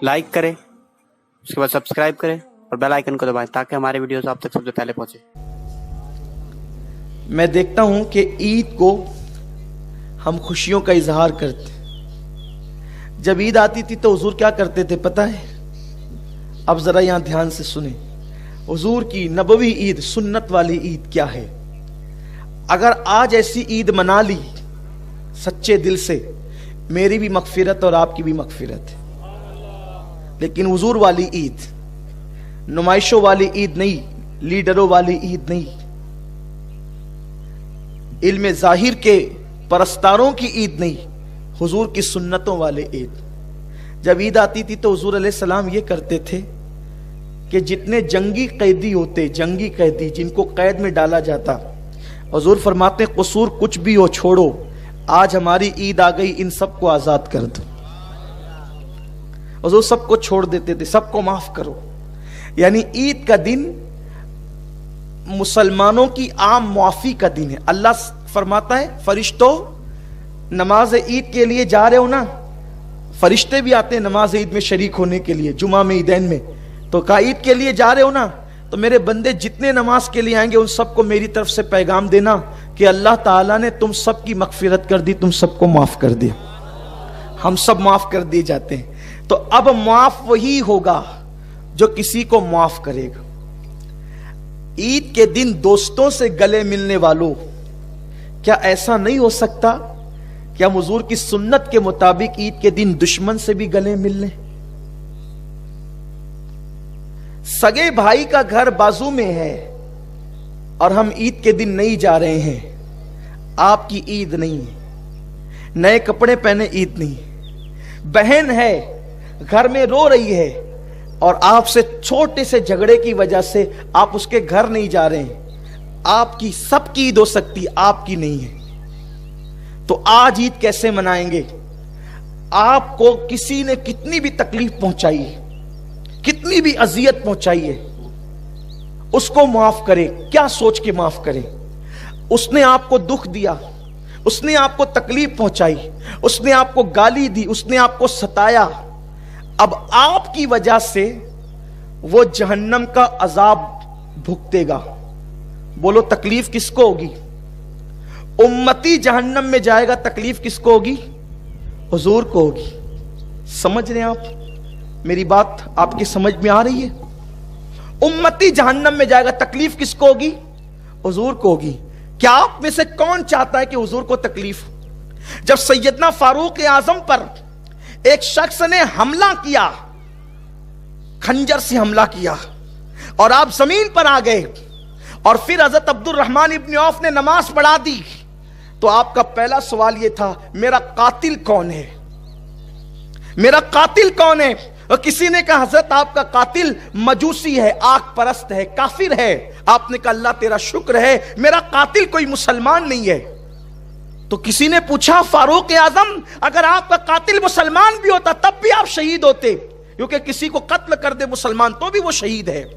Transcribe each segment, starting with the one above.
Like करें, उसके बाद सब्सक्राइब करें और बेल आइकन को दबाएं ताकि हमारे वीडियोस आप तक सबसे पहले पहुंचे। मैं देखता हूं कि ईद को हम खुशियों का इजहार करते। जब ईद आती थी तो हुजूर क्या करते थे पता है? अब जरा यहां ध्यान से सुने। हुजूर की नबवी ईद, सुन्नत वाली ईद क्या है? अगर आज ऐसी ईद मना ली सच्चे दिल से, मेरी भी मगफिरत और आपकी भी मगफिरत है। लेकिन हुजूर वाली ईद, नुमाइशों वाली ईद नहीं, लीडरों वाली ईद नहीं, इल्म जाहिर के परस्तारों की ईद नहीं, हुजूर की सुन्नतों वाले ईद। जब ईद आती थी तो हुजूर अलैहि सलाम ये करते थे कि जितने जंगी कैदी होते, जंगी कैदी जिनको कैद में डाला जाता, हुजूर फरमाते कसूर कुछ भी हो छोड़ो, आज हमारी ईद आ गई, इन सबको आजाद कर दो। हुजूर सबको छोड़ देते थे, सबको माफ करो। यानी ईद का दिन मुसलमानों की आम मुआफी का दिन है। अल्लाह फरमाता है फरिश्तों नमाज ईद के लिए जा रहे हो ना? फरिश्ते भी आते हैं नमाज ईद में शरीक होने के लिए, जुमा में, ईदैन में। तो कहा ईद के लिए जा रहे हो ना, तो मेरे बंदे जितने नमाज के लिए आएंगे उन सबको मेरी तरफ से पैगाम देना कि अल्लाह ताला ने तुम सबकी मगफिरत कर दी, तुम सबको माफ कर दिया। हम सब माफ कर दिए जाते हैं। तो अब माफ वही होगा जो किसी को माफ करेगा। ईद के दिन दोस्तों से गले मिलने वालों, क्या ऐसा नहीं हो सकता कि हम हुजूर की सुन्नत के मुताबिक ईद के दिन दुश्मन से भी गले मिल लें? सगे भाई का घर बाजू में है और हम ईद के दिन नहीं जा रहे हैं, आपकी ईद नहीं है। नए कपड़े पहने ईद नहीं। बहन है घर में रो रही है और आपसे छोटे से झगड़े की वजह से आप उसके घर नहीं जा रहे हैं, आपकी सबकी ईद हो सकती, आपकी नहीं है। तो आज ईद कैसे मनाएंगे? आपको किसी ने कितनी भी तकलीफ पहुंचाई है, कितनी भी अजियत पहुंचाई है, उसको माफ करें। क्या सोच के माफ करें? उसने आपको दुख दिया, उसने आपको तकलीफ पहुंचाई, उसने आपको गाली दी, उसने आपको सताया। अब आपकी वजह से वो जहन्नम का अजाब भुगतेगा। बोलो तकलीफ किसको होगी? उम्मती जहन्नम में जाएगा, तकलीफ किसको होगी? हुजूर को होगी। समझ रहे हैं आप? मेरी बात आपकी समझ में आ रही है? उम्मती जहन्नम में जाएगा, तकलीफ किसको होगी? हुजूर को होगी। क्या आप में से कौन चाहता है कि हुजूर को तकलीफ? जब सैयदना फारूक आजम पर एक शख्स ने हमला किया, खंजर से हमला किया, और आप जमीन पर आ गए, और फिर हजरत अब्दुल रहमान इब्न औफ ने नमाज पढ़ा दी, तो आपका पहला सवाल यह था मेरा कातिल कौन है? मेरा कातिल कौन है? और किसी ने कहा हजरत आपका कातिल मजूसी है, आग परस्त है, काफिर है। आपने कहा अल्लाह तेरा शुक्र है मेरा कातिल कोई मुसलमान नहीं है। तो किसी ने पूछा फारूक आजम अगर आपका कातिल मुसलमान भी होता तब भी आप शहीद होते, क्योंकि किसी को कत्ल कर दे मुसलमान तो भी वो शहीद है।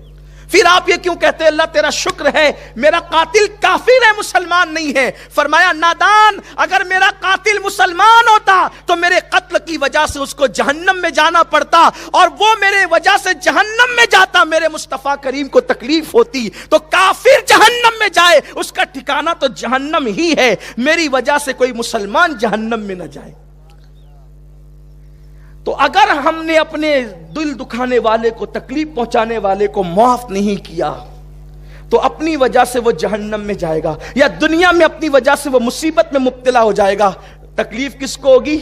फिर आप ये क्यों कहते हैं अल्लाह तेरा शुक्र है मेरा कातिल काफिर है, मुसलमान नहीं है? फरमाया नादान, अगर मेरा कातिल मुसलमान होता तो मेरे कत्ल की वजह से उसको जहन्नम में जाना पड़ता, और वो मेरे वजह से जहन्नम में जाता, मेरे मुस्तफा करीम को तकलीफ होती। तो काफिर जहन्नम में जाए, उसका ठिकाना तो जहन्नम ही है, मेरी वजह से कोई मुसलमान जहन्नम में न जाए। तो अगर हमने अपने दिल दुखाने वाले को, तकलीफ पहुंचाने वाले को माफ नहीं किया, तो अपनी वजह से वो जहन्नम में जाएगा, या दुनिया में अपनी वजह से वो मुसीबत में मुब्तला हो जाएगा। तकलीफ किसको होगी?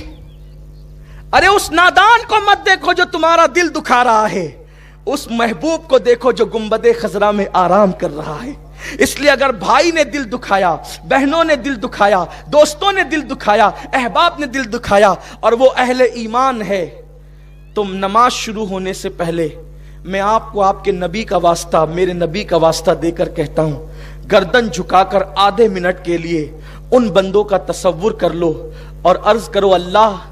अरे उस नादान को मत देखो जो तुम्हारा दिल दुखा रहा है, उस महबूब को देखो जो गुंबदे खजरा में आराम कर रहा है। इसलिए अगर भाई ने दिल दुखाया, बहनों ने दिल दुखाया, दोस्तों ने दिल दुखाया, अहबाब ने दिल दुखाया, और वो अहले ईमान है, तो नमाज शुरू होने से पहले मैं आपको आपके नबी का वास्ता, मेरे नबी का वास्ता देकर कहता हूं, गर्दन झुकाकर आधे मिनट के लिए उन बंदों का तसव्वुर कर लो और अर्ज करो अल्लाह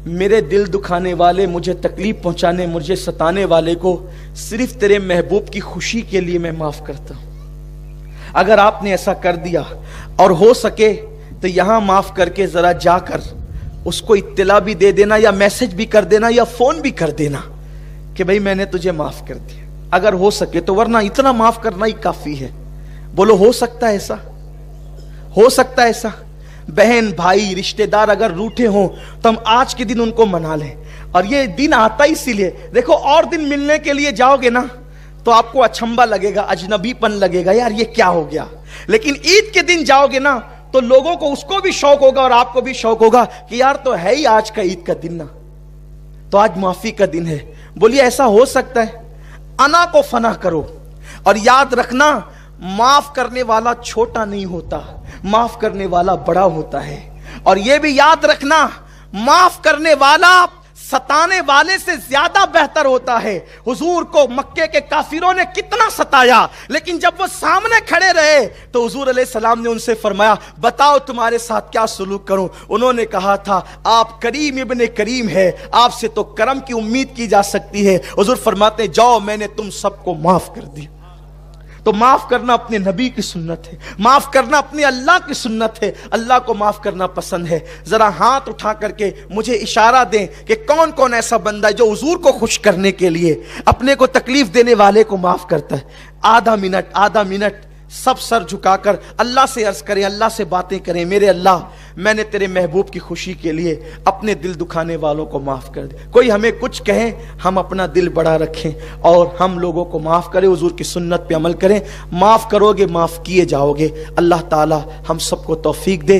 मेरे दिल दुखाने वाले, मुझे तकलीफ पहुंचाने, मुझे सताने वाले को सिर्फ तेरे महबूब की खुशी के लिए मैं माफ करता हूं। अगर आपने ऐसा कर दिया, और हो सके तो यहां माफ करके जरा जाकर उसको इत्तला भी दे देना या मैसेज भी कर देना या फोन भी कर देना कि भाई मैंने तुझे माफ कर दिया, अगर हो सके तो, वरना इतना माफ करना ही काफी है। बोलो हो सकता है ऐसा? हो सकता है ऐसा? बहन भाई रिश्तेदार अगर रूठे हों तो हम आज के दिन उनको मना लें। और ये दिन आता इसीलिए, देखो और दिन मिलने के लिए जाओगे ना तो आपको अचंभा लगेगा, अजनबीपन लगेगा, यार ये क्या हो गया। लेकिन ईद के दिन जाओगे ना तो लोगों को, उसको भी शौक होगा और आपको भी शौक होगा कि यार तो है ही आज का ईद का दिन ना, तो आज माफी का दिन है। बोलिए ऐसा हो सकता है? अना को फना करो और याद रखना, माफ करने वाला छोटा नहीं होता, माफ करने वाला बड़ा होता है। और यह भी याद रखना, माफ करने वाला सताने वाले से ज्यादा बेहतर होता है। हुजूर को मक्के के काफिरों ने कितना सताया, लेकिन जब वो सामने खड़े रहे तो हुजूर अलैहिस्सलाम ने उनसे फरमाया, बताओ तुम्हारे साथ क्या सलूक करूं। उन्होंने कहा था, आप करीम इब्ने करीम है, आपसे तो करम की उम्मीद की जा सकती है। हुजूर फरमाते, जाओ मैंने तुम सबको माफ कर दिया। तो माफ करना अपने नबी की सुन्नत है, माफ करना अपने अल्लाह की सुन्नत है। अल्लाह को माफ करना पसंद है। जरा हाथ उठा करके मुझे इशारा दें कि कौन कौन ऐसा बंदा है जो हुजूर को खुश करने के लिए अपने को तकलीफ देने वाले को माफ करता है। आधा मिनट सब सर झुकाकर अल्लाह से अर्ज करें, अल्लाह से बातें करें, मेरे अल्लाह मैंने तेरे महबूब की खुशी के लिए अपने दिल दुखाने वालों को माफ कर दे। कोई हमें कुछ कहे, हम अपना दिल बड़ा रखें और हम लोगों को माफ करें, हुजूर की सुन्नत पे अमल करें। माफ करोगे माफ किए जाओगे। अल्लाह ताला हम सबको तौफीक दे।